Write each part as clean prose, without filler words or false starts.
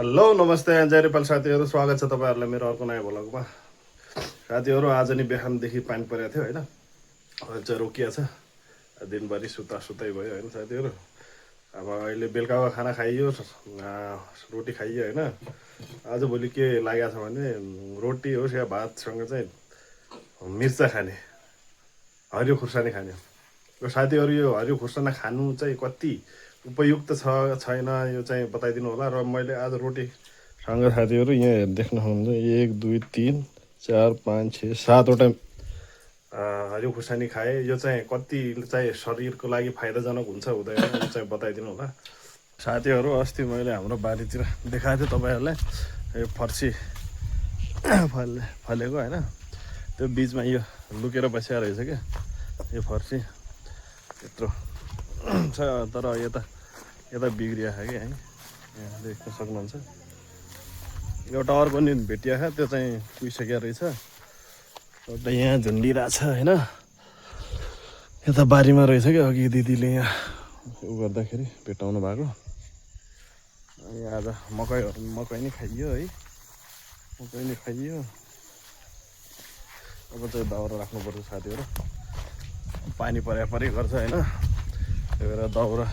Hello नमस्ते जय नेपाल साथीहरू, स्वागत छ तपाईँहरूलाई मेरो अर्को नयाँ भ्लगमा। साथीहरू आज नि बिहानदेखि पानी परेको थियो होइन, अहिले चाहिँ रोकिया छ। दिनभरि सुतै भयो होइन साथीहरू। अब अहिले बेलुकाको खाना खाइयो, रोटी खाइयो होइन। आज भोलि के लागेको छ भने रोटी होस् या भातसँग चाहिँ मिर्चा खाने, हरियो खुर्सानी खाने। र साथीहरू यो हरियो खुर्सानी खानु चाहिँ कति उपयुक्त छ छैन यो चाहिँ बताइदिनु होला। र मैले आज रोटीसँग साथीहरू यहाँ देख्न सक्नुहुन्छ 1 2 3 4 5 6 7वटा हरियो खुर्सानी खाएँ। यो चाहिँ कति चाहिँ शरीरको लागि फाइदाजनक हुन्छ हुँदैन यो चाहिँ बताइदिनु होला साथीहरू। अस्ति मैले हाम्रो बारीतिर देखाएको थिएँ तपाईँहरूलाई, यो फर्सी फलेको होइन, त्यो बिचमा यो लुकेर बसिया रहेछ क्या यो फर्सी यत्रो छ। तर यता बिग्रिया छ कि है, यहाँ देख्न सक्नुहुन्छ। एउटा अर्को नि भेटिया छ, त्यो चाहिँ कुहिसकेको रहेछ। एउटा यहाँ झुन्डिरहेछ होइन, यता बारीमा रहेछ क्या अघि दिदीले यहाँ उ गर्दाखेरि भेटाउनु भएको। अनि आज मकै नै खाइयो है, मकै नै खाइयो। अब चाहिँ दाउरा राख्नुपर्छ साथीहरू, पानी परे गर्छ होइन। त्यही भएर दाउरा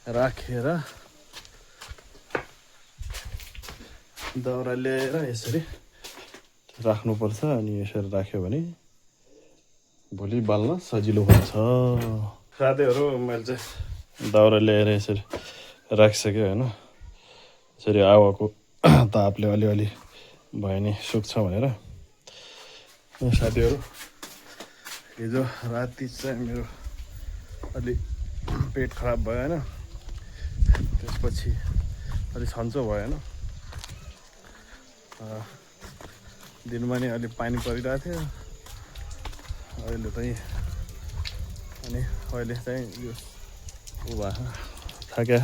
राखेर दाउरा ल्याएर यसरी राख्नुपर्छ। अनि यसरी राख्यो भने भोलि बाल्न सजिलो हुन्छ साथीहरू। मैले चाहिँ दाउरा ल्याएर यसरी राखिसक्यो होइन, यसरी हावाको तापले अलिअलि भयो भने सुक्छ भनेर। साथीहरू हिजो राति चाहिँ मेरो अलि पेट खराब भयो होइन, त्यसपछि अलि सन्चो भयो होइन। दिनमा नि अलि पानी परिरहेको थियो अहिले चाहिँ, अनि अहिले चाहिँ यो उ भएको थाक्या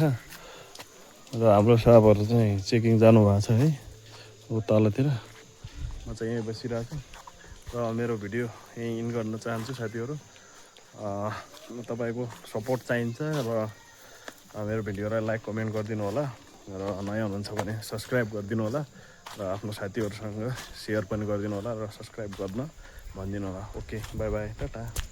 र हाम्रो साहबहरू चाहिँ चेकिङ जानुभएको छ है ऊ तलतिर। म चाहिँ यहीँ बसिरहेको छु र मेरो भिडियो यहीँ इन गर्न चाहन्छु साथीहरू। तपाईँको सपोर्ट चाहिन्छ र मेरो भिडियोलाई लाइक कमेन्ट गरिदिनु होला र नयाँ हुनुहुन्छ भने सब्सक्राइब गरिदिनु होला र आफ्नो साथीहरूसँग सेयर पनि गरिदिनु होला र सब्सक्राइब गर्न भनिदिनु होला। Okay by by, Tata.